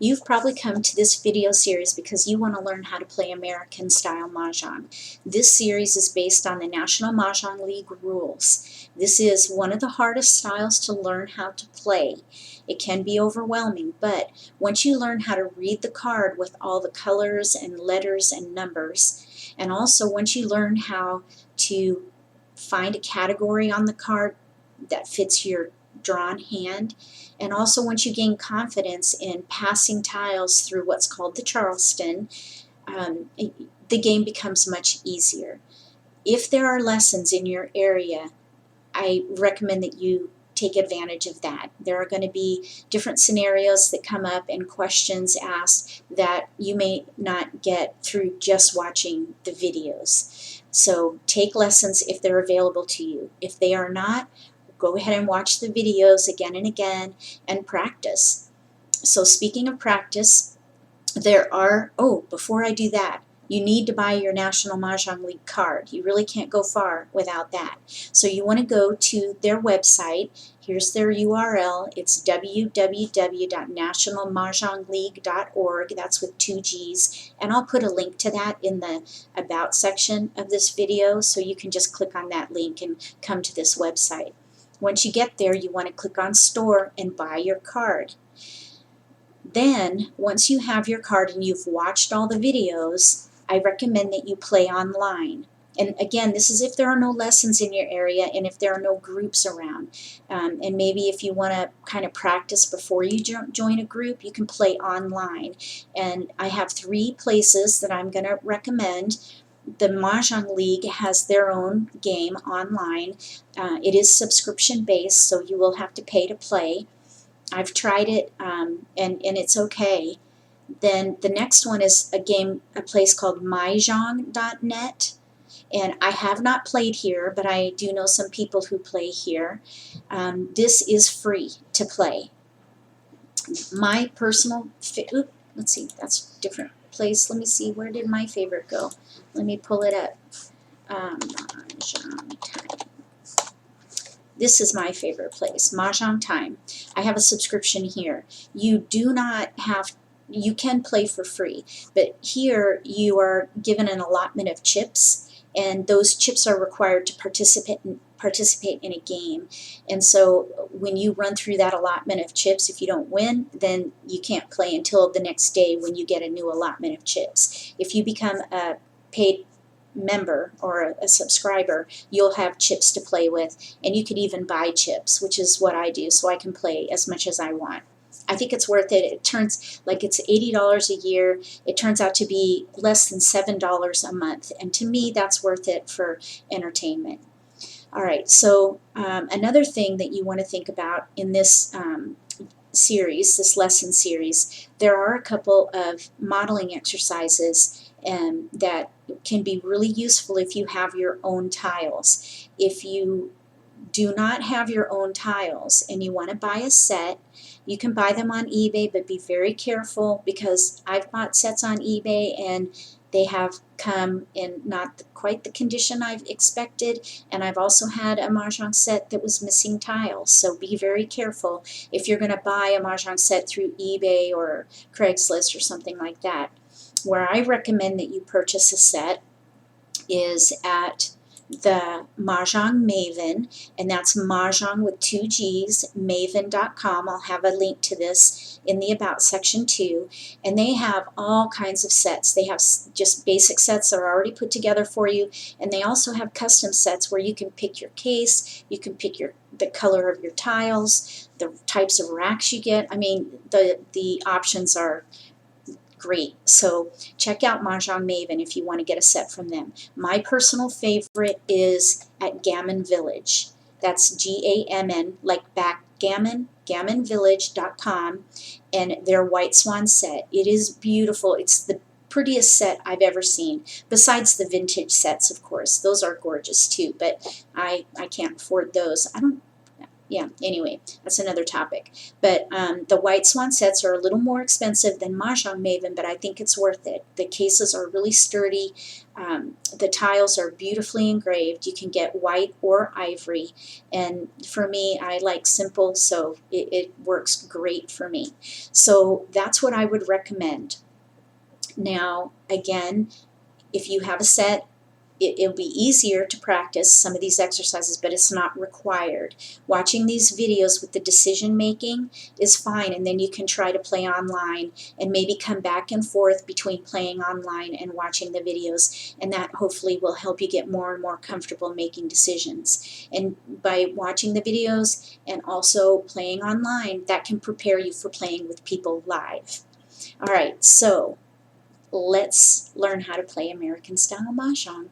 You've probably come to this video series because you want to learn how to play American style Mahjong. This series is based on the National Mah Jongg League rules. This is one of the hardest styles to learn how to play. It can be overwhelming, but once you learn how to read the card with all the colors and letters and numbers, and also once you learn how to find a category on the card that fits your drawn hand, and also once you gain confidence in passing tiles through what's called the Charleston, the game becomes much easier. If there are lessons in your area, I recommend that you take advantage of that. There are going to be different scenarios that come up and questions asked that you may not get through just watching the videos. So take lessons if they're available to you. If they are not, go ahead and watch the videos again and again and practice. So speaking of practice, before I do that, you need to buy your National Mah Jongg League card. You really can't go far without that. So you want to go to their website. Here's their URL. It's www.nationalmahjongleague.org. That's with 2 G's. And I'll put a link to that in the About section of this video, so you can just click on that link and come to this website. Once you get there, you want to click on Store and buy your card. Then, once you have your card and you've watched all the videos, I recommend that you play online. And again, this is if there are no lessons in your area and if there are no groups around. And maybe if you want to kind of practice before you join a group, you can play online. And I have 3 places that I'm going to recommend. The Mahjong League has their own game online. It is subscription based, so you will have to pay to play. I've tried it and it's okay. Then the next one is a place called Mahjong.net, and I have not played here, but I do know some people who play here. This is free to play. My personal let's see, that's a different place. Let me see, where did my favorite go? Let me pull it up. Mahjong Time. This is my favorite place, Mahjong Time. I have a subscription here. You can play for free, but here you are given an allotment of chips, and those chips are required to participate in a game. And so when you run through that allotment of chips, if you don't win, then you can't play until the next day when you get a new allotment of chips. If you become a paid member or a subscriber, you'll have chips to play with, and you could even buy chips, which is what I do, so I can play as much as I want. I think it's worth it. It turns like it's $80 a year. It turns out to be less than $7 a month, and to me that's worth it for entertainment. All right, so another thing that you want to think about in this series, this lesson series, there are a couple of modeling exercises that can be really useful if you have your own tiles. If you do not have your own tiles and you want to buy a set, you can buy them on eBay, but be very careful, because I've bought sets on eBay and they have come in not quite the condition I've expected, and I've also had a Mahjong set that was missing tiles, so be very careful if you're going to buy a Mahjong set through eBay or Craigslist or something like that. Where I recommend that you purchase a set is at the Mahjong Maven, and that's Mahjong with 2 G's, maven.com. I'll have a link to this in the About section too. And they have all kinds of sets. They have just basic sets that are already put together for you, and they also have custom sets where you can pick your case, you can pick the color of your tiles, the types of racks you get. I mean, the options are great. So check out Mahjong Maven if you want to get a set from them. My personal favorite is at Gammon Village. That's G-A-M-N, like backgammon, gammonvillage.com, and their White Swan set. It is beautiful. It's the prettiest set I've ever seen, besides the vintage sets, of course. Those are gorgeous too, but I can't afford those. Yeah, anyway, that's another topic. But the white swan sets are a little more expensive than Mahjong Maven, but I think it's worth it. The cases are really sturdy. The tiles are beautifully engraved. You can get white or ivory. And for me, I like simple, so it works great for me. So that's what I would recommend. Now, again, if you have a set, it'll be easier to practice some of these exercises, but it's not required. Watching these videos with the decision making is fine, and then you can try to play online and maybe come back and forth between playing online and watching the videos, and that hopefully will help you get more and more comfortable making decisions. And by watching the videos and also playing online, that can prepare you for playing with people live. All right, so let's learn how to play American style Mahjong.